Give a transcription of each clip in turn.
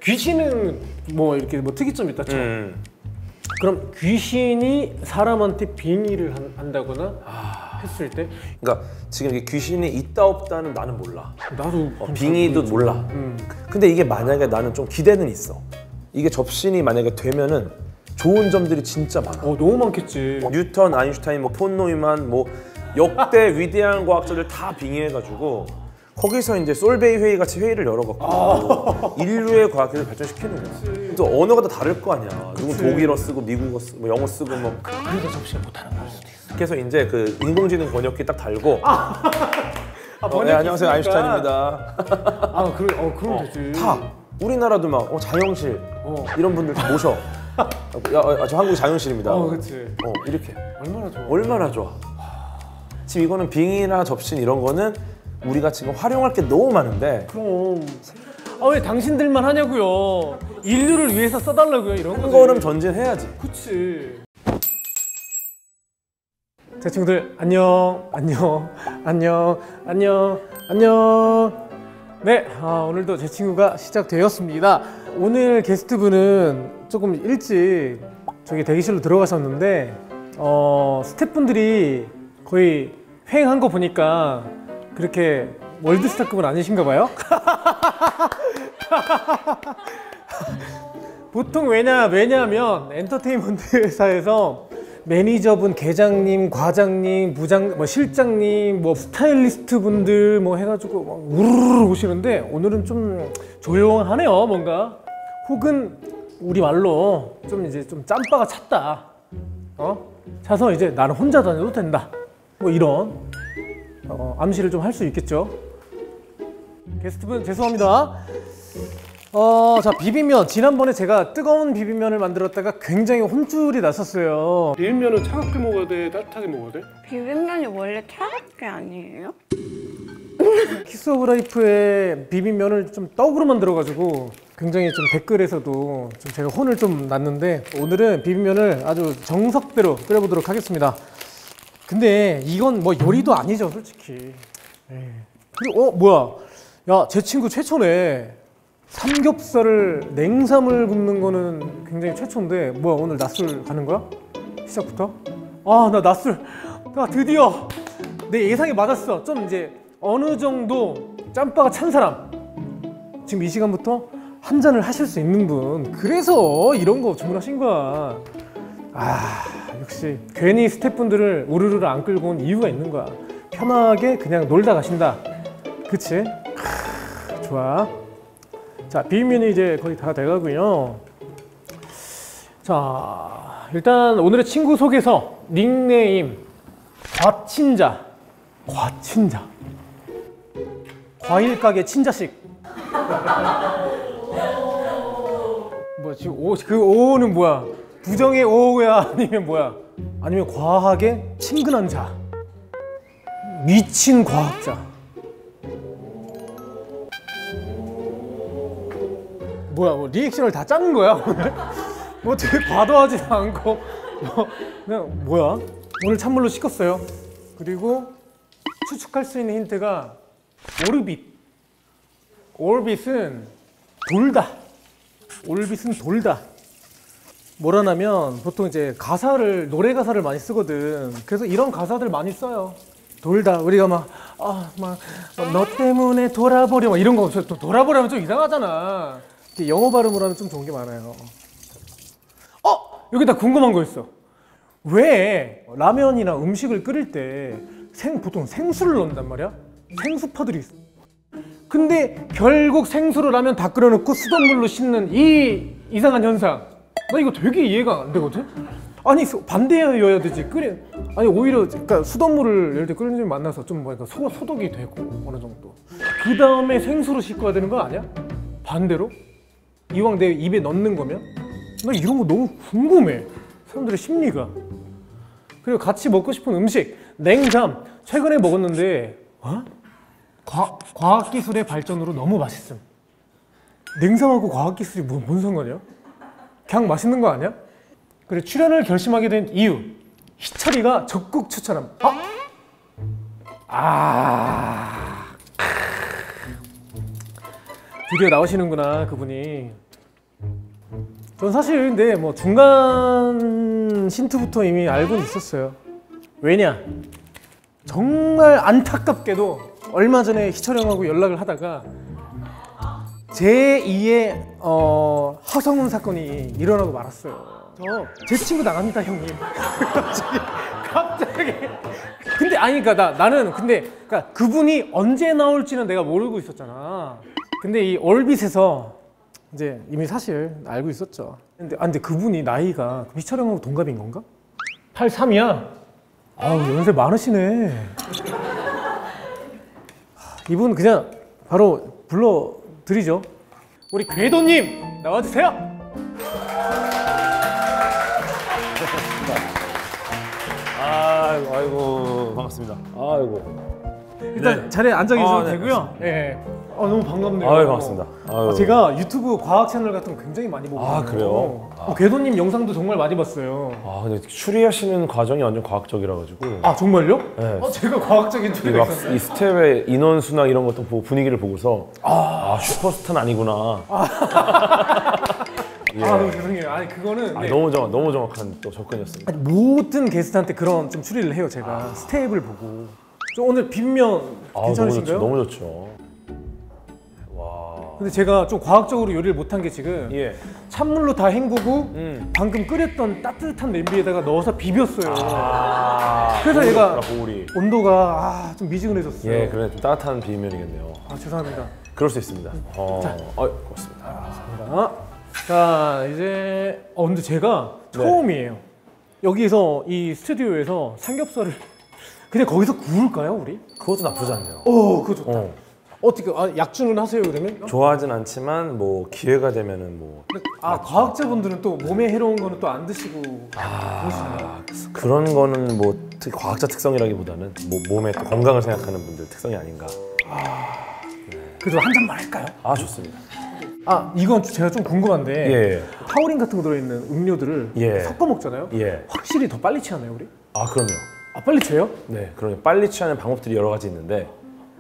귀신은 뭐 이렇게 뭐 특이점이 있다 쳐. 그럼 귀신이 사람한테 빙의를 한다거나 했을 때? 그러니까 지금 이게 귀신이 있다 없다는 나는 몰라. 나도 빙의도 몰라. 근데 이게 만약에 나는 좀 기대는 있어. 이게 접신이 만약에 되면은 좋은 점들이 진짜 많아. 너무 많겠지. 뉴턴, 아인슈타인, 뭐 폰 노이만, 뭐 역대 위대한 과학자들 다 빙의해가지고 거기서 이제 솔베이 회의 같이 회의를 열어갖고 인류의 과학기술을 발전시키는 거야. 또 언어가 다 다를 거 아니야. 누군 독일어 쓰고 미국어 쓰고 뭐 영어 쓰고 뭐. 그래서 접시를 못하는 걸 수도 있어. 그래서 이제 그 인공지능 번역기 딱 달고. 번역기 네, 안녕하세요, 아인슈타인입니다. 그럼 되지. 다 우리나라도 막 자영실 이런 분들 다 모셔. 저 한국 자영실입니다. 그렇지. 이렇게. 얼마나 좋아. 얼마나 좋아. 지금 이거는 빙의나 접신 이런 거는 우리가 지금 활용할 게 너무 많은데. 그럼. 왜 당신들만 하냐고요. 인류를 위해서 써달라고요. 이런 한 걸음 전진해야지. 그치. 제 친구들 안녕. 네, 오늘도 제 친구가 시작되었습니다. 오늘 게스트분은 조금 일찍 저기 대기실로 들어가셨는데 스태프분들이 거의 횡한 거 보니까 그렇게 월드스타급은 아니신가 봐요. 보통 왜냐하면 엔터테인먼트 회사에서 매니저분, 계장님, 과장님, 부장, 실장님, 스타일리스트 분들 해가지고 우르르 오시는데 오늘은 좀 조용하네요, 뭔가. 혹은 우리 말로 좀 짬바가 찼다. 차서 이제 나는 혼자 다녀도 된다. 이런 암시를 좀 할 수 있겠죠. 게스트분 죄송합니다. 자, 비빔면. 지난번에 제가 뜨거운 비빔면을 만들었다가 굉장히 혼쭐이 났었어요. 비빔면은 차갑게 먹어야 돼? 따뜻하게 먹어야 돼? 비빔면이 원래 차갑게 아니에요? 키스 오브 라이프의 비빔면을 좀 떡으로 만들어가지고 굉장히 좀 댓글에서도 좀 제가 혼을 좀 났는데 오늘은 비빔면을 아주 정석대로 끓여보도록 하겠습니다. 근데 이건 요리도 아니죠, 솔직히. 그리고 뭐야, 야, 제 친구 최초네. 삼겹살을 냉삼을 굽는 거는 굉장히 최초인데 뭐야, 오늘 낮술 가는 거야? 시작부터? 나 낮술. 드디어 내 예상이 맞았어. 좀 이제 어느 정도 짬바가 찬 사람, 지금 이 시간부터 한 잔을 하실 수 있는 분. 그래서 이런 거 주문하신 거야. 역시 괜히 스태프분들을 우르르 안 끌고 온 이유가 있는 거야. 편하게 그냥 놀다 가신다. 그치? 좋아. 자, 비빔면이 이제 거의 다 돼가고요. 자, 일단 오늘의 친구 소개서. 닉네임 과친자. 과일 가게 친자식. 지금 그 오는 뭐야? 부정의 오야? 아니면 뭐야? 아니면 과하게 친근한 자. 미친 과학자. 뭐야, 리액션을 다 짠 거야 오늘? 되게 과도하지도 않고 그냥 뭐야? 오늘 찬물로 씻었어요. 그리고 추측할 수 있는 힌트가 오르빗. 올빗은 돌다. 올빗은 돌다. 뭐라냐면 보통 이제 노래 가사를 많이 쓰거든. 그래서 이런 가사들 많이 써요. 돌다. 우리가 너 때문에 돌아버려 이런 거. 또 돌아버려면 좀 이상하잖아. 영어 발음으로 하면 좀 좋은 게 많아요. 여기다 궁금한 거 있어. 왜 라면이나 음식을 끓일 때 보통 생수를 넣는단 말이야? 생수파들이 있어. 근데 결국 생수로 라면 다 끓여놓고 수돗물로 씻는 이 이상한 현상. 나 이거 되게 이해가 안 되거든? 아니 반대여야 되지. 아니 오히려 그러니까 수돗물을 예를 들어 끓이는 데 만나서 좀 소독이 되고 어느 정도. 그 다음에 생수로 씻어야 되는 거 아니야? 반대로? 이왕 내 입에 넣는 거면? 나 이런 거 너무 궁금해. 사람들의 심리가. 그리고 같이 먹고 싶은 음식. 냉잠. 최근에 먹었는데 과학기술의 발전으로 너무 맛있음. 냉삼하고 과학기술이 뭔 상관이야? 그냥 맛있는 거 아니야? 그리고 출연을 결심하게 된 이유. 희철이가 적극 추천함. 드디어 나오시는구나, 그분이. 전 사실 근데 뭐 중간 힌트부터 이미 알고는 있었어요. 왜냐? 정말 안타깝게도 얼마 전에 희철 형하고 연락을 하다가 제2의 허성훈 사건이 일어나고 말았어요. 제 친구 나갑니다, 형님. 갑자기. 근데 아니 그러니까 나는 근데 그러니까 그분이 언제 나올지는 내가 모르고 있었잖아. 근데 이 얼빗에서 이제 이미 사실 알고 있었죠. 근데 그분이 나이가 희철 형하고 동갑인 건가? 83이야. 아우 연세 많으시네. 이분 그냥 바로 불러드리죠. 우리 궤도님 나와주세요. 아이고 반갑습니다. 아이고. 일단 네. 자리에 앉아 계셔도 네, 되고요. 예. 너무 반갑네요. 아유 반갑습니다. 아유. 제가 유튜브 과학 채널 같은 거 굉장히 많이 보거든요. 아, 그래요? 궤도님 영상도 정말 많이 봤어요. 근데 추리하시는 과정이 완전 과학적이라 가지고. 아 정말요? 네. 제가 과학적인 이 추리가 있었어요. 이 스텝의 인원수나 이런 것도 보고 분위기를 보고서 슈퍼스타는 아니구나. 예. 너무 죄송해요. 아니 그거는 네. 너무 정확한 또 접근이었습니다. 아니, 모든 게스트한테 그런 좀 추리를 해요. 제가 스텝을 보고. 좀 오늘 빈면 괜찮으신가요? 너무 좋죠. 와. 근데 제가 좀 과학적으로 요리를 못한 게 지금 예. 찬물로 다 헹구고 방금 끓였던 따뜻한 냄비에다가 넣어서 비볐어요. 그래서 얘가 보울이. 온도가 좀 미지근해졌어요. 예, 그래 좀 따뜻한 비빔면이겠네요. 죄송합니다. 그럴 수 있습니다. 고맙습니다. 자 이제 근데 제가 네. 처음이에요. 여기서 이 스튜디오에서 삼겹살을 그냥 거기서 구울까요 우리? 그것도 나쁘지 않네요. 그거 좋다. 어떻게 약주는 하세요 그러면? 좋아하진 않지만 뭐 기회가 되면은 뭐 과학자분들은 또 몸에 해로운 거는 또 안 드시고 그러시나요? 그런 거는 뭐 과학자 특성이라기보다는 뭐 몸의 또 건강을 생각하는 분들 특성이 아닌가. 그래도 한 잔만 할까요? 좋습니다. 이건 제가 좀 궁금한데 예. 타우린 같은 거 들어있는 음료들을 예. 섞어 먹잖아요? 예. 확실히 더 빨리 취하나요 우리? 그럼요. 빨리 취해요? 네, 그러니 빨리 취하는 방법들이 여러 가지 있는데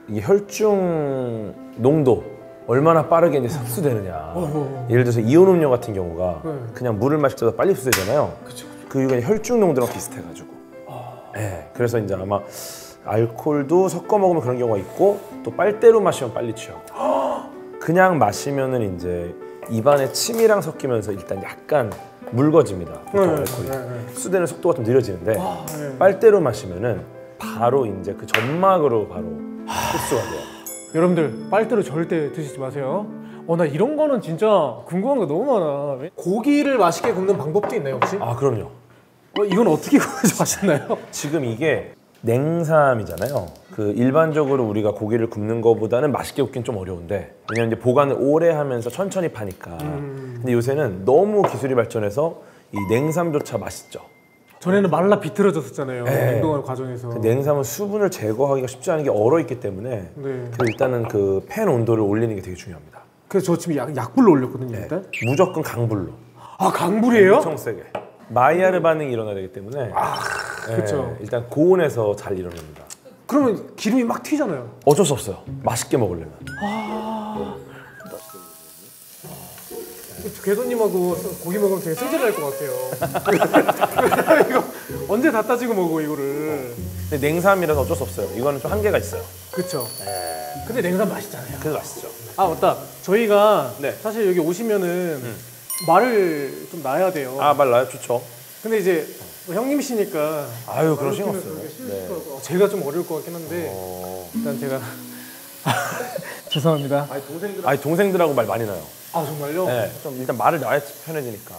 이게 혈중 농도 얼마나 빠르게 이제 흡수되느냐. 예를 들어서 이온 음료 같은 경우가 그냥 물을 마실 때보다 빨리 흡수되잖아요. 그 이유가 혈중 농도랑 비슷해가지고. 네, 그래서 이제 아마 알코올도 섞어 먹으면 그런 경우가 있고 또 빨대로 마시면 빨리 취하고. 그냥 마시면은 이제 입안에 침이랑 섞이면서 일단 약간 묽어집니다. 보통 알코올이 흡수되는 속도가 좀 느려지는데 빨대로 마시면은 바로 이제 그 점막으로 바로 흡수가 돼요. 여러분들 빨대로 절대 드시지 마세요. 나 이런 거는 진짜 궁금한 거 너무 많아. 고기를 맛있게 굽는 방법도 있나요 혹시? 그럼요. 이건 어떻게 구워하셨나요? 지금 이게 냉삼이잖아요. 그 일반적으로 우리가 고기를 굽는 것보다는 맛있게 굽긴 좀 어려운데 왜냐면 이제 보관을 오래 하면서 천천히 파니까. 근데 요새는 너무 기술이 발전해서 이 냉삼조차 맛있죠. 전에는 말라 비틀어졌었잖아요. 네. 냉동하는 과정에서. 그 냉삼은 수분을 제거하기가 쉽지 않은 게 얼어있기 때문에 네. 그래서 일단은 그 팬 온도를 올리는 게 되게 중요합니다. 그래서 저 지금 약불로 올렸거든요 일단. 무조건 강불로. 강불이에요? 엄청 세게. 마이야르 반응이 일어나야 되기 때문에 그렇죠. 일단 고온에서 잘 일어납니다. 그러면 기름이 막 튀잖아요. 어쩔 수 없어요. 맛있게 먹으려면. 궤도님하고 고기 먹으면 되게 승질날 것 같아요. 이거 언제 다 따지고 먹어 이거를. 근데 냉삼이라서 어쩔 수 없어요. 이거는 좀 한계가 있어요. 그렇죠. 근데 냉삼 맛있잖아요. 그래서 맛있죠. 맞다. 저희가 네. 사실 여기 오시면은 말을 좀 놔야 돼요. 말 나요? 좋죠. 근데 이제 형님이시니까 아유, 그런 신경 말을 없어요. 그렇게 쉬울 네. 것 같고. 제가 좀 어려울 것 같긴 한데 일단 제가 죄송합니다. 아니 동생들하고 말 많이 나요. 정말요? 네. 좀 일단 말을 놔야 편해지니까.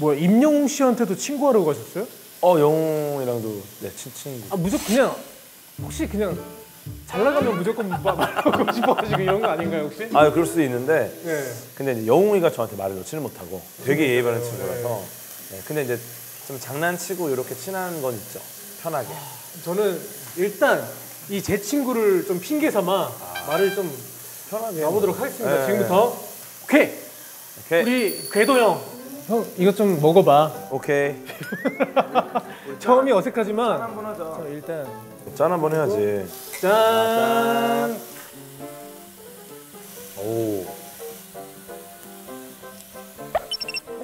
뭐야 임영웅 씨한테도 친구하려고 가셨어요? 영웅이랑도 네, 친구. 무조건 그냥 혹시 그냥 잘 나가면 무조건 말하고 싶어가지고 이런 거 아닌가요 혹시? 그럴 수도 있는데 네. 근데 이제 영웅이가 저한테 말을 놓지를 못하고 되게 예의 바른 친구라서 근데 이제 좀 장난치고 이렇게 친한 건 있죠. 편하게. 저는 일단 이 제 친구를 좀 핑계 삼아 말을 좀 편하게 나보도록 하겠습니다. 네. 지금부터 오케이. 오케이. 우리 궤도 형 이것 좀 먹어봐. 오케이. 처음이 어색하지만 한번 하자. 일단 짠 한번 해야지. 짠. 오.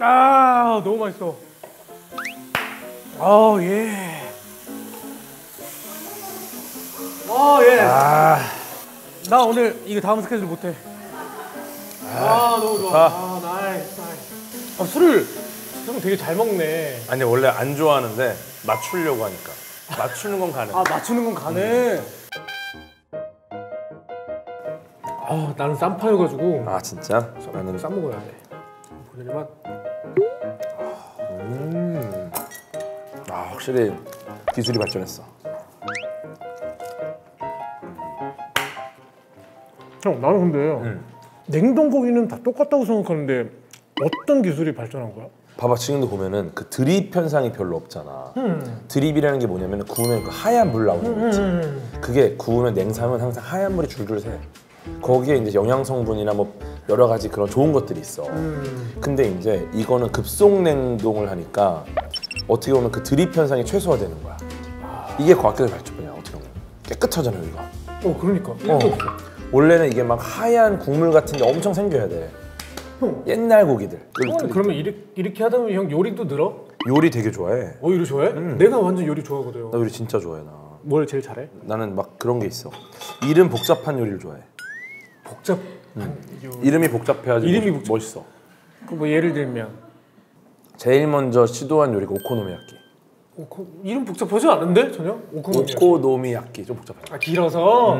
아 너무 맛있어. 아 예. 예. 나 오늘 이거 다음 스케줄 못해. 너무 좋아. 나이스. 술을 형 되게 잘 먹네. 아니 원래 안 좋아하는데 맞추려고 하니까 맞추는 건 가능. 맞추는 건 가네. 나는 쌈파여가지고 진짜? 나는 쌈 먹어야 돼. 보내는 맛. 확실히 기술이 발전했어. 형 나는 근데 냉동고기는 다 똑같다고 생각하는데 어떤 기술이 발전한 거야? 봐봐 지금도 보면은 그 드립 현상이 별로 없잖아. 드립이라는 게 뭐냐면 구우면 그 하얀 물 나오는 거 있지. 그게 구우면 냉삼은 항상 하얀 물이 줄줄 새. 거기에 이제 영양 성분이나 뭐 여러 가지 그런 좋은 것들이 있어. 근데 이제 이거는 급속 냉동을 하니까 어떻게 보면 그 드립 현상이 최소화되는 거야. 이게 과학적인 발전이야. 어떻게 보면 깨끗하잖아 여기가. 그러니까. 원래는 이게 막 하얀 국물 같은 게 엄청 생겨야 돼. 옛날 고기들. 그러면 이렇게 하다 보면 형 요리도 늘어? 요리 되게 좋아해. 요리 좋아해? 내가 완전 요리 좋아하거든. 나 요리 진짜 좋아해 나. 뭘 제일 잘해? 나는 막 그런 게 있어. 이름 복잡한 요리를 좋아해. 복잡. 이름이 복잡해가지고 이름이 멋있어. 뭐 예를 들면 제일 먼저 시도한 요리가 오코노미야끼. 이름 복잡하지 않은데 전혀? 오코노미야끼 좀 복잡하죠. 길어서.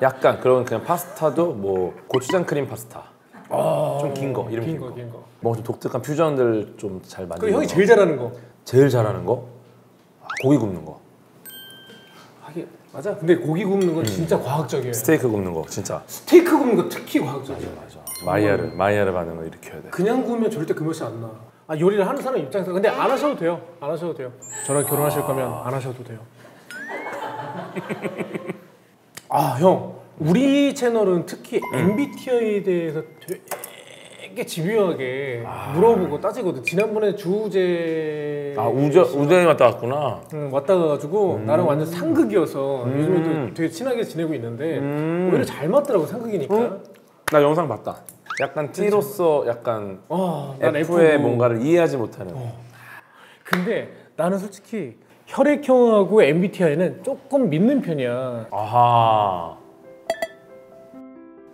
약간 그런 그냥 파스타도 뭐 고추장 크림 파스타. 좀 긴 거 이름 긴 거. 뭔가 좀 독특한 퓨전들 좀 잘 만드는 그 형이 거. 제일 잘하는 거. 제일 잘하는 거? 고기 굽는 거. 하긴 맞아. 근데 고기 굽는 건 진짜 과학적이에요. 스테이크 굽는 거 진짜. 스테이크 굽는 거 특히 과학적이야. 맞아. 마이야르 반응을 일으켜야 돼. 그냥 구우면 절대 그 맛이 안 나. 요리를 하는 사람 입장에서 근데 안 하셔도 돼요. 저랑 결혼하실 거면 안 하셔도 돼요. 형 우리 채널은 특히 MBTI에 대해서 되게 집요하게 물어보고 따지거든. 지난번에 주우재 우재이 갔다 왔구나. 왔다 가가지고 나랑 완전 상극이어서 요즘에도 되게 친하게 지내고 있는데 오히려 잘 맞더라고 상극이니까. 나 영상 봤다. 약간 T로서 약간 난 F의 F고. 뭔가를 이해하지 못하는. 근데 나는 솔직히 혈액형하고 MBTI는 조금 믿는 편이야. 아하.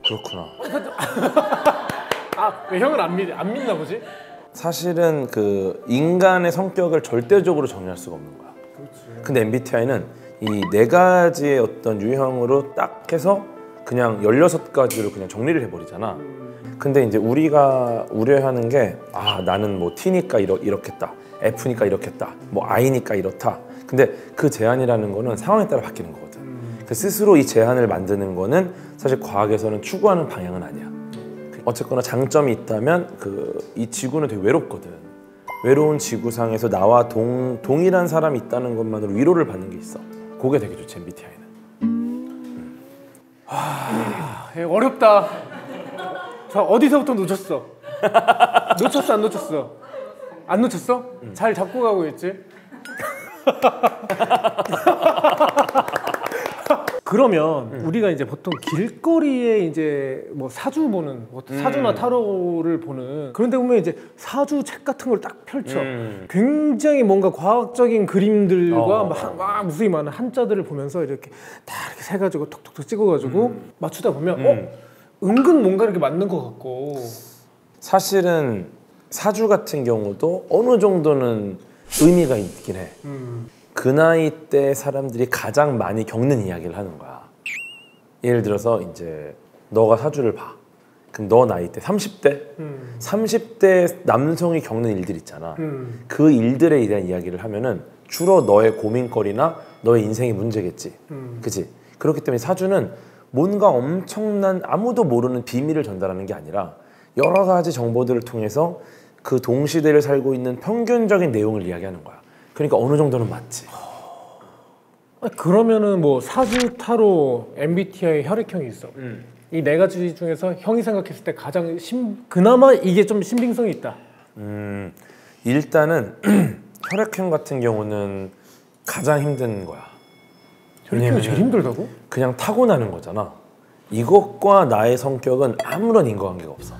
그렇구나. 왜 형은 안 믿나 보지? 사실은 그 인간의 성격을 절대적으로 정리할 수가 없는 거야. 그렇지. 근데 MBTI는 이 네 가지의 어떤 유형으로 딱 해서 그냥 16가지로 그냥 정리를 해버리잖아. 근데 이제 우리가 우려하는 게 나는 뭐 T니까 이렇겠다, F니까 이렇겠다, 뭐 I니까 이렇다. 근데 그 제한이라는 거는 상황에 따라 바뀌는 거거든. 그 스스로 이 제한을 만드는 거는 사실 과학에서는 추구하는 방향은 아니야. 어쨌거나 장점이 있다면 이 지구는 되게 외롭거든. 외로운 지구상에서 나와 동일한 사람이 있다는 것만으로 위로를 받는 게 있어. 그게 되게 좋지 MBTI는. 어렵다. 자 어디서부터 놓쳤어? 놓쳤어 안 놓쳤어? 안 놓쳤어? 잘 잡고 가고 있지? 그러면 우리가 이제 보통 길거리에 이제 뭐 사주 보는 사주나 타로를 보는 그런데 보면 이제 사주 책 같은 걸 딱 펼쳐 굉장히 뭔가 과학적인 그림들과 막 무수히 많은 한자들을 보면서 이렇게 다 이렇게 세 가지고 톡톡톡 찍어가지고 맞추다 보면 은근 뭔가 이렇게 맞는 것 같고. 사실은 사주 같은 경우도 어느 정도는 의미가 있긴 해. 그 나이 때 사람들이 가장 많이 겪는 이야기를 하는 거야. 예를 들어서 이제 너가 사주를 봐. 그럼 너 나이 때 30대? 30대 남성이 겪는 일들 있잖아. 그 일들에 대한 이야기를 하면은 주로 너의 고민거리나 너의 인생의 문제겠지. 그치? 그렇기 때문에 사주는 뭔가 엄청난 아무도 모르는 비밀을 전달하는 게 아니라 여러 가지 정보들을 통해서 그 동시대를 살고 있는 평균적인 내용을 이야기하는 거야. 그러니까 어느 정도는 맞지. 그러면은 뭐 사주, 타로, MBTI, 혈액형이 있어. 이 네 가지 중에서 형이 생각했을 때 가장 그나마 이게 좀 신빙성이 있다. 일단은 혈액형 같은 경우는 가장 힘든 거야. 혈액형이 제일 힘들다고? 그냥 타고나는 거잖아. 이것과 나의 성격은 아무런 인과관계가 없어.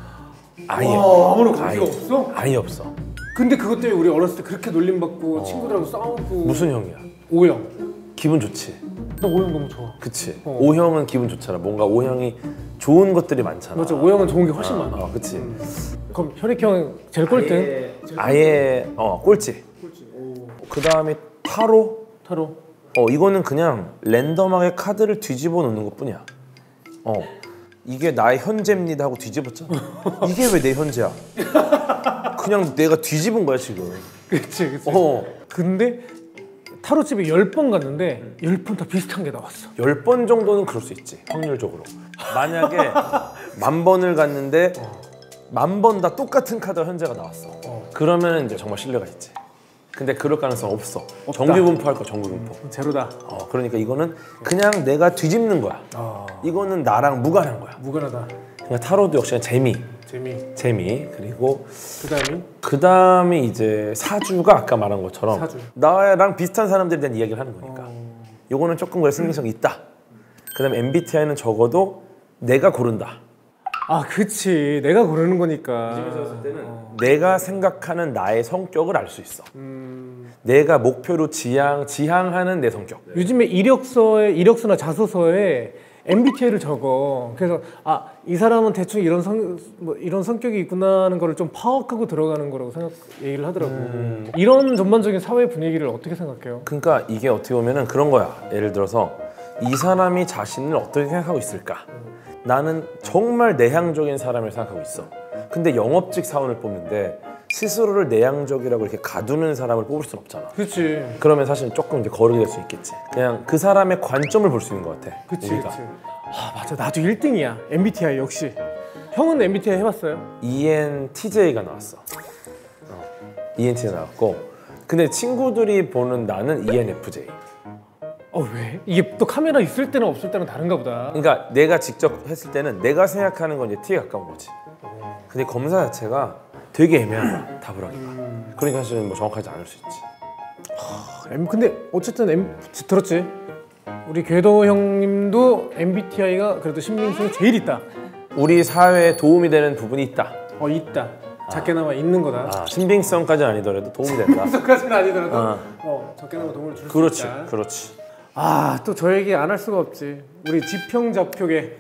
아예 아무런 관계가 아예. 없어? 아예 없어. 근데 그것 때문에 우리 어렸을 때 그렇게 놀림받고 친구들하고 싸우고. 무슨 형이야? O형. 기분 좋지. 나 O형 너무 좋아. 그치. O형은 기분 좋잖아. 뭔가 O형이 좋은 것들이 많잖아. 맞아. O형은 좋은 게 훨씬 많아. 그치. 그럼 혈액 형 제일 꼴등? 아예 꼴찌. 그 다음에 타로. 타로. 이거는 그냥 랜덤하게 카드를 뒤집어 놓는 것뿐이야. 이게 나의 현재입니다 하고 뒤집었잖아. 이게 왜 내 현재야? 그냥 내가 뒤집은 거야 지금. 그치 그치. 근데 타로집에 10번 갔는데 10번 다 비슷한 게 나왔어. 10번 정도는 그럴 수 있지 확률적으로. 만약에 10,000번을 갔는데 10,000번 다 똑같은 카드가 현재가 나왔어. 그러면 이제 정말 신뢰가 있지. 근데 그럴 가능성 없어. 정규분포할 거야 정규분포. 제로다. 그러니까 이거는 그냥 내가 뒤집는 거야. 이거는 나랑 무관한 거야. 무관하다. 그냥 타로도 역시 재미. 그리고 그 다음이 이제 사주가 아까 말한 것처럼 사주. 나랑 비슷한 사람들에 대한 이야기를 하는 거니까 요거는 조금 그래 승리성이 있다. 그 다음에 MBTI는 적어도 내가 고른다. 아 그치. 내가 고르는 거니까. 내가 생각하는 나의 성격을 알 수 있어. 내가 목표로 지향하는 내 성격. 요즘에 이력서나 자소서에 MBTI를 적어. 그래서 이 사람은 대충 이런 성격이 있구나 하는 거를 좀 파악하고 들어가는 거라고 얘기를 하더라고. 이런 전반적인 사회 분위기를 어떻게 생각해요? 그러니까 이게 어떻게 보면은 그런 거야. 예를 들어서 이 사람이 자신을 어떻게 생각하고 있을까? 나는 정말 내향적인 사람을 생각하고 있어. 근데 영업직 사원을 뽑는데 스스로를 내향적이라고 이렇게 가두는 사람을 뽑을 순 없잖아. 그치. 그러면 사실 조금 이제 거르게 될 수 있겠지. 그냥 그 사람의 관점을 볼 수 있는 것 같아. 그치. 우리가. 맞아. 나도 1등이야. MBTI 역시. 형은 MBTI 해봤어요? ENTJ가 나왔어. ENTJ 나왔고, 근데 친구들이 보는 나는 ENFJ. 왜? 이게 또 카메라 있을 때는 없을 때는 다른가 보다. 그러니까 내가 직접 했을 때는 내가 생각하는 건 이제 T에 가까운 거지. 근데 검사 자체가 되게 애매한 답을 하기가. 그러니까 사실은 뭐 정확하지 않을 수 있지. 근데 어쨌든 들었지? 우리 궤도 형님도 MBTI가 그래도 신빙성이 제일 있다. 우리 사회에 도움이 되는 부분이 있다. 있다. 작게나마 있는 거다. 신빙성까지는 아니더라도 도움이 된다. 신빙성까지는 아니더라도 작게나마 도움을 줄 수 있다. 그렇지. 또 저 얘기 안 할 수가 없지. 우리 지평잡표계.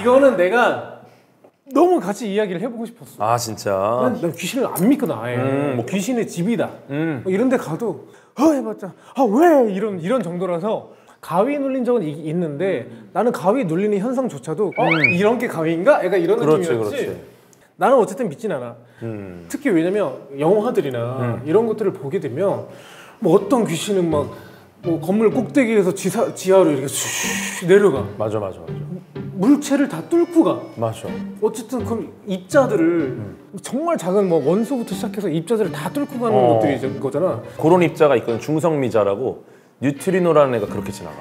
이거는 내가 너무 같이 이야기를 해보고 싶었어. 진짜. 난 귀신을 안 믿거든 아예. 뭐 귀신의 집이다. 뭐 이런 데 가도 해봤자 왜 이런 정도라서 가위 눌린 적은 있는데 나는 가위 눌리는 현상조차도 이런 게 가위인가? 애가 이런 느낌이었지. 그렇지. 나는 어쨌든 믿진 않아. 특히 왜냐면 영화들이나 이런 것들을 보게 되면 뭐 어떤 귀신은 막 뭐 건물 꼭대기에서 지하로 이렇게 슉 내려가. 맞아. 물체를 다 뚫고 가. 맞아. 어쨌든 그럼 입자들을 정말 작은 뭐 원소부터 시작해서 입자들을 다 뚫고 가는 것들이 이제 거잖아. 그런 입자가 있거든. 중성미자라고 뉴트리노라는 애가 그렇게 지나가.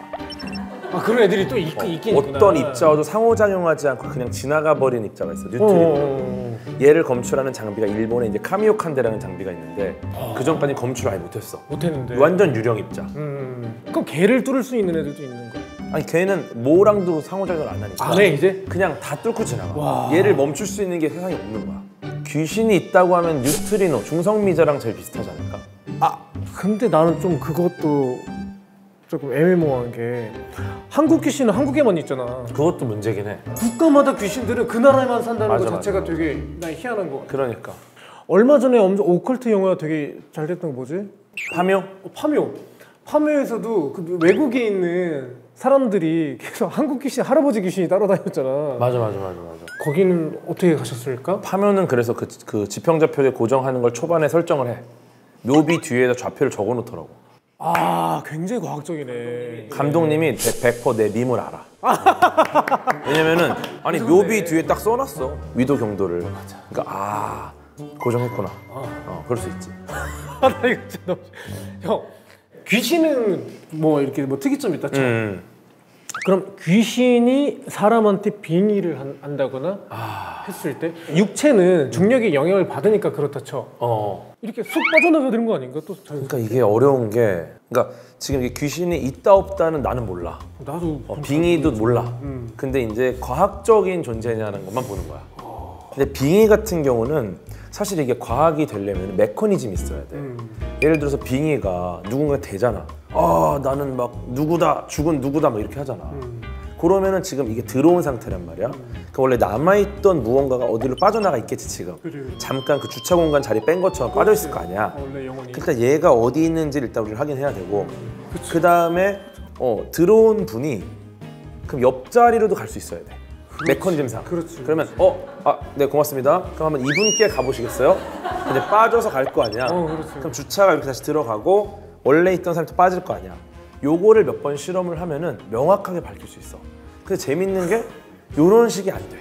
그런 애들이 또 있긴 있구나. 어떤 입자와도 상호작용하지 않고 그냥 지나가 버리는 입자가 있어. 뉴트리노. 얘를 검출하는 장비가 일본에 이제 카미오칸데라는 장비가 있는데 그 전까지 검출을 아예 못했어. 못했는데. 완전 유령 입자. 그럼 걔를 뚫을 수 있는 애들도 있는 거야? 아니 걔는 뭐랑도 상호작용을 안 하니까. 안 해 이제? 그냥 다 뚫고 지나가. 얘를 멈출 수 있는 게 세상에 없는 거야. 귀신이 있다고 하면 뉴트리노, 중성미자랑 제일 비슷하지 않을까? 근데 나는 좀 그것도 조금 애매모호한 게 한국 귀신은 한국에만 있잖아. 그것도 문제긴 해. 국가마다 귀신들은 그 나라에만 산다는 맞아, 것 자체가 맞아. 되게 난 희한한 거 같아. 그러니까. 얼마 전에 엄청 오컬트 영화가 되게 잘 됐던 거 뭐지? 파묘? 파묘에서도 그 외국에 있는 사람들이 계속 한국 귀신, 할아버지 귀신이 따라다녔잖아. 맞아. 거기는 어떻게 가셨을까? 파묘는 그래서 그 지평좌표에 고정하는 걸 초반에 설정을 해. 묘비 뒤에다 좌표를 적어 놓더라고. 굉장히 과학적이네. 감독님이 100% 내 밈을 알아. 왜냐면은 묘비 뒤에 딱 써놨어. 위도 경도를. 그러니까 고정했구나. 그럴 수 있지. 나 이거 진짜 너무... 형, 귀신은 뭐 이렇게 뭐 특이점이 있다 쳐. 그럼 귀신이 사람한테 빙의를 한다거나 했을 때 육체는 중력의 영향을 받으니까 그렇다 쳐. 이렇게 쑥 빠져나가야 되는 거 아닌가? 또 그러니까 이게 어려운 게, 그러니까 지금 이게 귀신이 있다 없다는 나는 몰라. 나도 빙의도 몰라. 근데 이제 과학적인 존재냐는 것만 보는 거야. 근데 빙의 같은 경우는 사실 이게 과학이 되려면 메커니즘이 있어야 돼. 예를 들어서 빙의가 누군가 되잖아. 아 나는 막 누구다 죽은 누구다 막 이렇게 하잖아. 그러면은 지금 이게 들어온 상태란 말이야. 그 원래 남아있던 무언가가 어디로 빠져나가 있겠지 지금. 잠깐 그 주차 공간 자리 뺀 것처럼 빠져 있을 거 아니야. 원래 영혼이. 그러니까 얘가 어디 있는지를 일단 우리가 확인해야 되고 그 다음에 들어온 분이 그럼 옆자리로도 갈 수 있어야 돼. 메커니즘상. 그렇지. 그러면 네 고맙습니다. 그럼 한번 이분께 가보시겠어요? 근데 빠져서 갈 거 아니야. 그렇지. 그럼 주차가 이렇게 다시 들어가고 원래 있던 사람도 빠질 거 아니야. 요거를 몇 번 실험을 하면은 명확하게 밝힐 수 있어. 근데 재밌는 게 요런 식이 안 돼.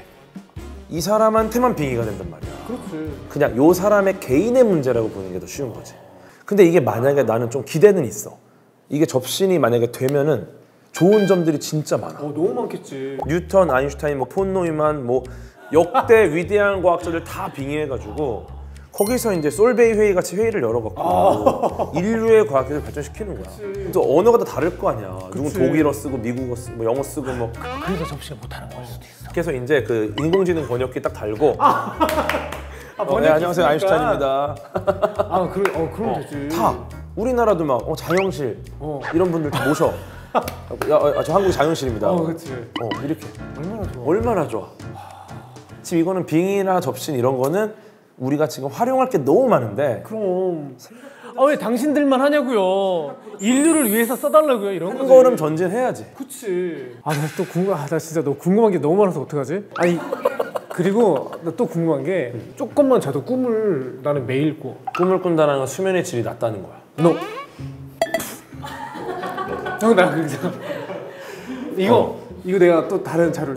이 사람한테만 빙의가 된단 말이야. 그렇지. 그냥 요 사람의 개인의 문제라고 보는 게 더 쉬운 거지. 근데 이게 만약에 나는 좀 기대는 있어. 이게 접신이 만약에 되면은 좋은 점들이 진짜 많아. 너무 많겠지. 뉴턴, 아인슈타인, 폰 노이만 역대 위대한 과학자들 다 빙의해가지고 거기서 이제 솔베이 회의 같이 회의를 열어갖고 인류의 과학기술을 발전시키는 거야. 또 언어가 다 다를 거 아니야. 누군 독일어 쓰고 미국어 쓰고 영어 쓰고 그래서 접시가 못하는 걸 수도 있어. 그래서 이제 그 인공지능 번역기 딱 달고 네, 안녕하세요 아인슈타인입니다. 그럼 되지. 다 우리나라도 막 자영실 이런 분들 다 모셔. 저 한국 자영실입니다. 그렇지. 이렇게 얼마나 좋아. 얼마나 좋아. 지금 이거는 빙의나 접신 이런 거는 우리가 지금 활용할 게 너무 많은데 그럼. 왜 당신들만 하냐고요. 인류를 위해서 써달라고요. 이런 한 걸음 전진해야지. 그치. 나 진짜 너 궁금한 게 너무 많아서 어떡하지? 아니 그리고 나 또 궁금한 게 조금만 자도 꿈을 나는 매일 꿔. 꿈을 꾼다는 건 수면의 질이 낮다는 거야. 너. 형 나 그냥 이거 내가 또 다른 자료를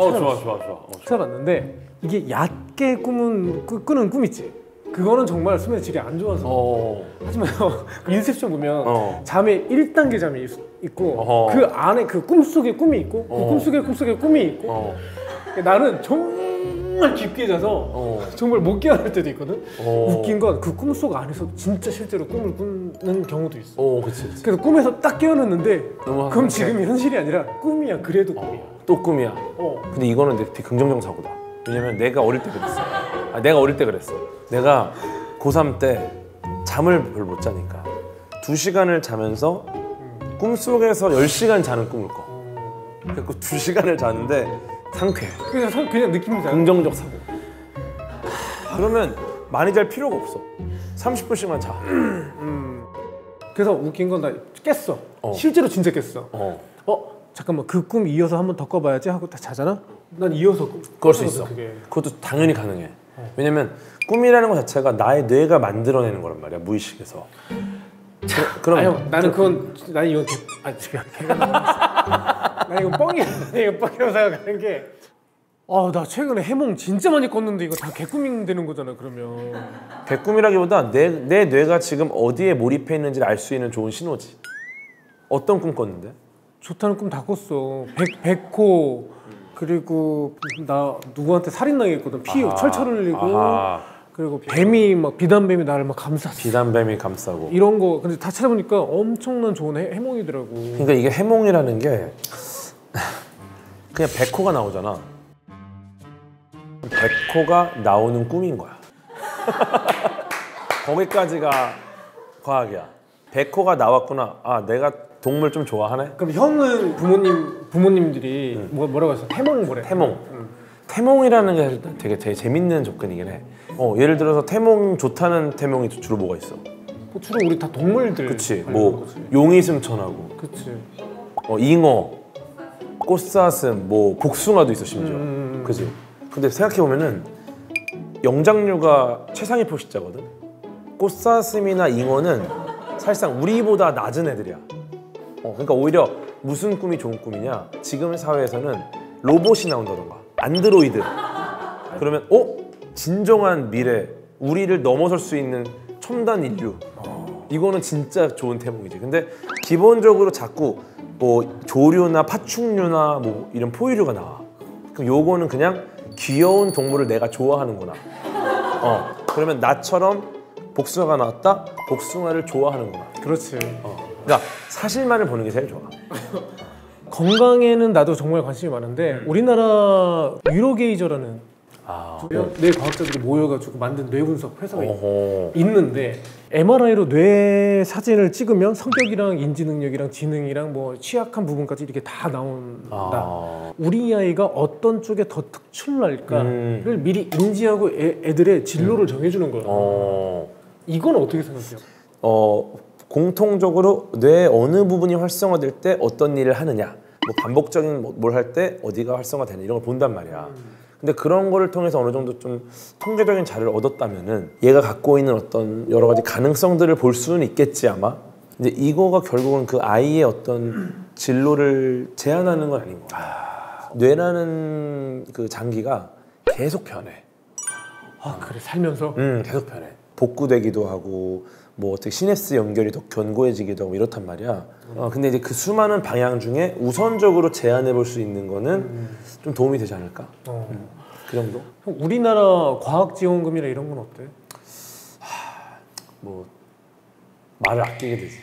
찾아봤는데 이게 얕게 꾸는 꿈 있지. 그거는 정말 수면의 질이 안 좋아서. 하지만 인셉션 보면 잠에 1단계 잠이 있고 그 안에 그 꿈속에 꿈이 있고 그 꿈속에 꿈이 있고 나는 정말 깊게 자서 정말 못 깨어날 때도 있거든. 웃긴 건 그 꿈속 안에서 진짜 실제로 꿈을 꾸는 경우도 있어. 그치. 그래서 꿈에서 딱 깨어났는데 너무 그럼 지금이 현실이 아니라 꿈이야. 그래도 꿈이야. 또 꿈이야. 근데 이거는 되게 긍정적 사고다. 왜냐면 내가 어릴 때 그랬어. 내가 어릴 때 그랬어. 내가 고3 때 잠을 별로 못 자니까 2시간을 자면서 꿈속에서 10시간 자는 꿈을 꿔. 그래서 2시간을 자는데 상쾌해. 그냥 느낌이 잘. 긍정적 사고. 그러면 많이 잘 필요가 없어. 30분씩만 자. 그래서 웃긴 건 나 깼어. 실제로 진짜 깼어. 잠깐만 그 꿈 이어서 한번 더 꿔봐야지 하고 다 자잖아? 난 이어서 그럴 수 있어. 그것도 당연히 가능해. 왜냐면 꿈이라는 것 자체가 나의 뇌가 만들어내는 거란 말이야. 무의식에서. 그럼 나는 이건 나 이거 뻥이야. 이거 뻥이라고 생각하는 게 나 최근에 해몽 진짜 많이 꿨는데 이거 다 개꿈이 되는 거잖아. 그러면 개꿈이라기보다 내 뇌가 지금 어디에 몰입해 있는지를 알 수 있는 좋은 신호지. 어떤 꿈 꿨는데? 좋다는 꿈 다 꿨어. 백호 그리고 나 누구한테 살인당했거든. 피 철철 흘리고 그리고 뱀이 막 비단뱀이 나를 막 감쌌어. 비단뱀이 감싸고 이런 거 근데 다 찾아보니까 엄청난 좋은 해몽이더라고. 그러니까 이게 해몽이라는 게 그냥 백호가 나오잖아. 백호가 나오는 꿈인 거야. 거기까지가 과학이야. 백호가 나왔구나. 내가 동물 좀 좋아하네. 그럼 형은 부모님들이 뭐라고 했어? 태몽 뭐래? 태몽. 태몽이라는 게 되게 재밌는 접근이긴 해. 예를 들어서 태몽 좋다는 태몽이 주로 뭐가 있어? 주로 우리 다 동물들. 그치. 용이 승천하고. 그치. 잉어, 꽃사슴, 복숭아도 있어 심지어. 그치. 근데 생각해 보면은 영장류가 최상위 포식자거든. 꽃사슴이나 잉어는 사실상 우리보다 낮은 애들이야. 그러니까 오히려 무슨 꿈이 좋은 꿈이냐? 지금 사회에서는 로봇이 나온다던가 안드로이드. 그러면 진정한 미래, 우리를 넘어설 수 있는 첨단 인류. 이거는 진짜 좋은 태몽이지. 근데 기본적으로 자꾸 조류나 파충류나 이런 포유류가 나와. 그럼 요거는 그냥 귀여운 동물을 내가 좋아하는구나. 그러면 나처럼 복숭아가 나왔다? 복숭아를 좋아하는구나. 그렇지. 그러니까 사실만을 보는 게 제일 좋아. 건강에는 나도 정말 관심이 많은데 우리나라 유로게이저라는 뇌 과학자들이 모여가지고 만든 뇌 분석 회사가 어허. 있는데 MRI로 뇌 사진을 찍으면 성격이랑 인지 능력이랑 지능이랑 뭐 취약한 부분까지 이렇게 다 나온다. 우리 아이가 어떤 쪽에 더 특출날까를 미리 인지하고 애들의 진로를 정해주는 거예요. 이건 어떻게 생각해요? 공통적으로 뇌 어느 부분이 활성화될 때 어떤 일을 하느냐, 뭐 반복적인 뭘 할 때 어디가 활성화되냐 이런 걸 본단 말이야. 근데 그런 거를 통해서 어느 정도 좀 통계적인 자료를 얻었다면은 얘가 갖고 있는 어떤 여러 가지 가능성들을 볼 수는 있겠지 아마. 근데 이거가 결국은 그 아이의 어떤 진로를 제한하는 건 아닌 거야. 뇌라는 그 장기가 계속 변해. 그래 살면서? 계속 변해. 복구되기도 하고 뭐 어떻게 시냅스 연결이 더 견고해지기도 하고 이렇단 말이야. 근데 이제 그 수많은 방향 중에 우선적으로 제한해 볼 수 있는 거는 좀 도움이 되지 않을까? 그 정도? 형, 우리나라 과학지원금이나 이런 건 어때? 뭐 말을 아끼게 되지.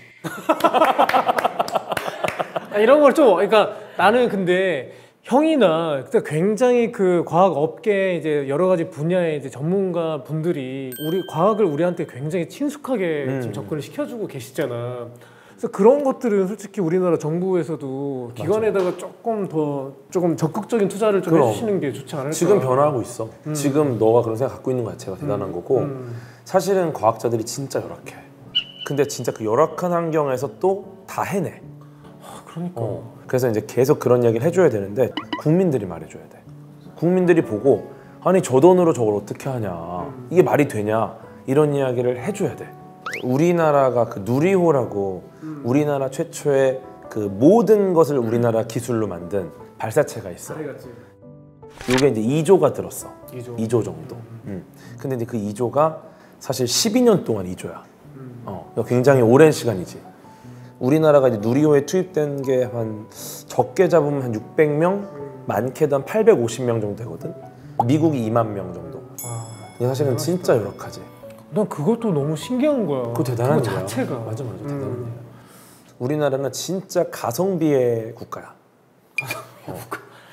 이런 걸 좀 그러니까 나는 근데 형이나 굉장히 그 과학 업계 이제 여러 가지 분야의 이제 전문가 분들이 우리 과학을 우리한테 굉장히 친숙하게 지금 접근을 시켜주고 계시잖아. 그래서 그런 것들은 솔직히 우리나라 정부에서도 기관에다가 조금 적극적인 투자를 좀 그럼. 해주시는 게 좋지 않을까. 지금 변화하고 있어. 지금 너가 그런 생각 갖고 있는 거 자체가 대단한 거고 사실은 과학자들이 진짜 열악해. 근데 진짜 그 열악한 환경에서 또 다 해내. 그러니까. 그래서 이제 계속 그런 이야기를 해줘야 되는데 국민들이 말해줘야 돼. 국민들이 보고 아니 저 돈으로 저걸 어떻게 하냐, 이게 말이 되냐, 이런 이야기를 해줘야 돼. 우리나라가 그 누리호라고 우리나라 최초의 그 모든 것을 우리나라 기술로 만든 발사체가 있어. 이게 이제 2조가 들었어. 2조 정도. 근데 이제 그 2조가 사실 12년 동안 2조야. 굉장히 오랜 시간이지. 우리나라가 이제 누리호에 투입된 게 한 적게 잡으면 한 600명, 많게도 한 850명 정도 되거든. 미국이 2만 명 정도. 근데 사실은 진짜 열악하지. 난 그것도 너무 신기한 거야. 그거 대단한 그거 일이야. 자체가. 맞아 대단한 일이야. 우리나라는 진짜 가성비의 국가야.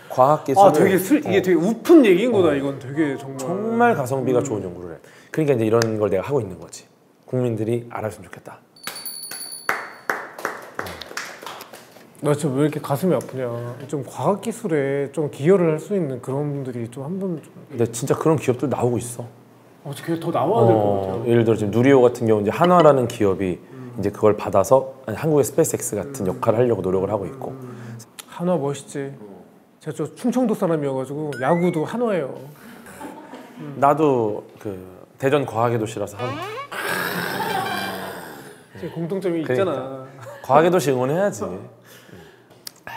과학 기술. 되게 이게 되게 우픈 얘기인 거다. 이건 되게 정말 가성비가 좋은 연구를 해. 그러니까 이제 이런 걸 내가 하고 있는 거지. 국민들이 알았으면 좋겠다. 나 지금 왜 이렇게 가슴이 아프냐. 좀 과학 기술에 좀 기여를 할 수 있는 그런 분들이 좀 한번 근데 진짜 그런 기업들 나오고 있어. 어떻게 더 나와야 될 것 같아요. 예를 들어 지금 누리호 같은 경우 이제 한화라는 기업이 이제 그걸 받아서 한국의 스페이스X 같은 역할을 하려고 노력을 하고 있고. 한화 멋있지. 제가 저 충청도 사람이어가지고 야구도 한화예요. 나도 그 대전 과학의 도시라서 한화. 공통점이 그러니까. 있잖아. 과학의 도시 응원해야지.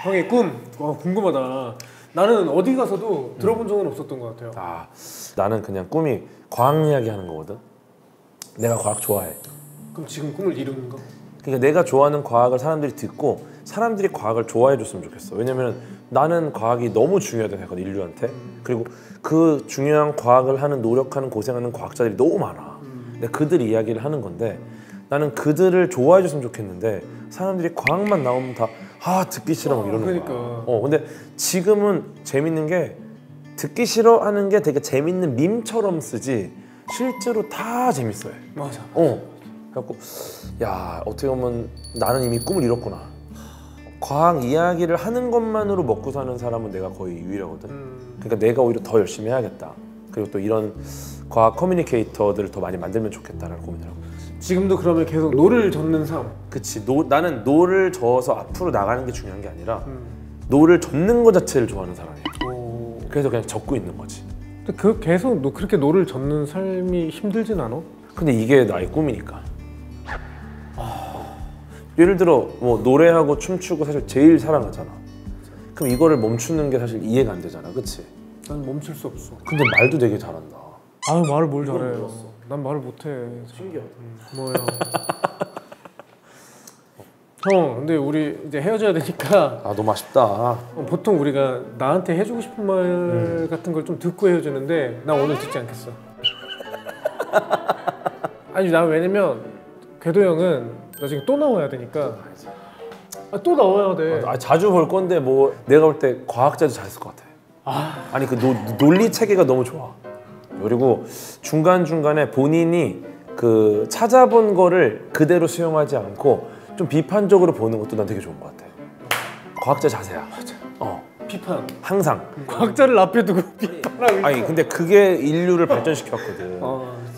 형의 꿈 궁금하다. 나는 어디 가서도 들어본 적은 없었던 것 같아요. 나는 그냥 꿈이 과학 이야기 하는 거거든. 내가 과학 좋아해. 그럼 지금 꿈을 이루는 거? 그러니까 내가 좋아하는 과학을 사람들이 듣고 사람들이 과학을 좋아해 줬으면 좋겠어. 왜냐면 나는 과학이 너무 중요하다고 생각하거든, 인류한테. 그리고 그 중요한 과학을 하는, 노력하는, 고생하는 과학자들이 너무 많아. 근데 그들 이야기를 하는 건데 나는 그들을 좋아해 줬으면 좋겠는데 사람들이 과학만 나오면 다 듣기 싫어 막 이러는 그러니까. 거야. 근데 지금은 재밌는 게 듣기 싫어하는 게 되게 재밌는 밈처럼 쓰지 실제로 다 재밌어해. 맞아. 그래갖고 야, 어떻게 보면 나는 이미 꿈을 이뤘구나. 과학 이야기를 하는 것만으로 먹고 사는 사람은 내가 거의 유일하거든. 그러니까 내가 오히려 더 열심히 해야겠다. 그리고 또 이런 과학 커뮤니케이터들을 더 많이 만들면 좋겠다라는 고민을 하고 있어. 지금도 그러면 계속 노를 젓는 삶. 그치. 나는 노를 저어서 앞으로 나가는 게 중요한 게 아니라 노를 젓는 것 자체를 좋아하는 사람이야. 그래서 그냥 젓고 있는 거지. 근데 계속 그렇게 노를 젓는 삶이 힘들진 않아? 근데 이게 나의 꿈이니까. 예를 들어 뭐 노래하고 춤추고 사실 제일 사랑하잖아. 그럼 이거를 멈추는 게 사실 이해가 안 되잖아. 그치? 난 멈출 수 없어. 근데 말도 되게 잘한다. 말을 뭘 잘해요. 난 말을 못해. 신기하다. 뭐야. 형, 근데 우리 이제 헤어져야 되니까 너무 아쉽다. 보통 우리가 나한테 해주고 싶은 말 같은 걸 좀 듣고 헤어지는데 나 오늘 듣지 않겠어. 아니 나 왜냐면 궤도 형은 나중에 또 나와야 되니까. 또 나와야 돼. 자주 볼 건데 뭐 내가 볼 때 과학자도 잘했을 것 같아. 아니 그 논리 체계가 너무 좋아. 그리고 중간중간에 본인이 그 찾아본 거를 그대로 수용하지 않고 좀 비판적으로 보는 것도 난 되게 좋은 것 같아. 과학자 자세야. 맞아. 비판. 항상. 과학자를 앞에 두고 비판하고. 아니 근데 그게 인류를 발전시켰거든.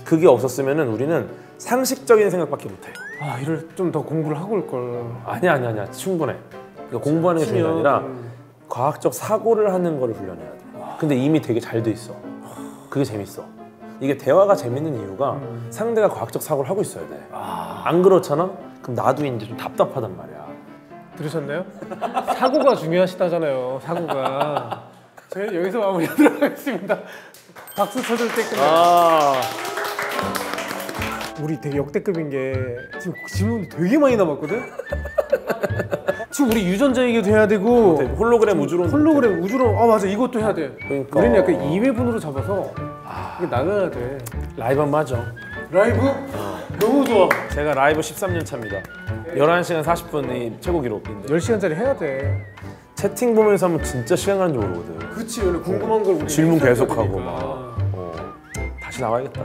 그게 없었으면은 우리는 상식적인 생각밖에 못해. 아, 이럴 좀 더 공부를 하고 올 걸. 아니야 충분해. 그러니까 공부하는 게 중요한 게 아니라 과학적 사고를 하는 거를 훈련해야 돼. 근데 이미 되게 잘 돼 있어. 그게 재밌어. 이게 대화가 재밌는 이유가 상대가 과학적 사고를 하고 있어야 돼. 안 그렇잖아? 그럼 나도 이제 좀 답답하단 말이야. 들으셨나요? 사고가 중요하시다잖아요. 사고가. 저희 여기서 마무리하도록 하겠습니다. 박수 쳐줄 때 끝나. 우리 되게 역대급인 게 지금 질문 되게 많이 남았거든. 지금 우리 유전자 얘기도 해야 되고 홀로그램 우주론. 홀로그램 우주론. 아 맞아, 이것도 해야 돼. 그러니까. 우리는 약간 2회분으로 잡아서 이게 나가야 돼. 라이브 한번 하죠. 라이브? 너무 좋아. 제가 라이브 13년 차입니다. 11시간 40분이 최고 기록인데 10시간짜리 해야 돼. 채팅 보면서 하면 진짜 시간 가는 줄 모르거든. 그치, 원래 궁금한 걸 우리 질문 해줘야 계속하고 되니까. 막 다시 나와야겠다.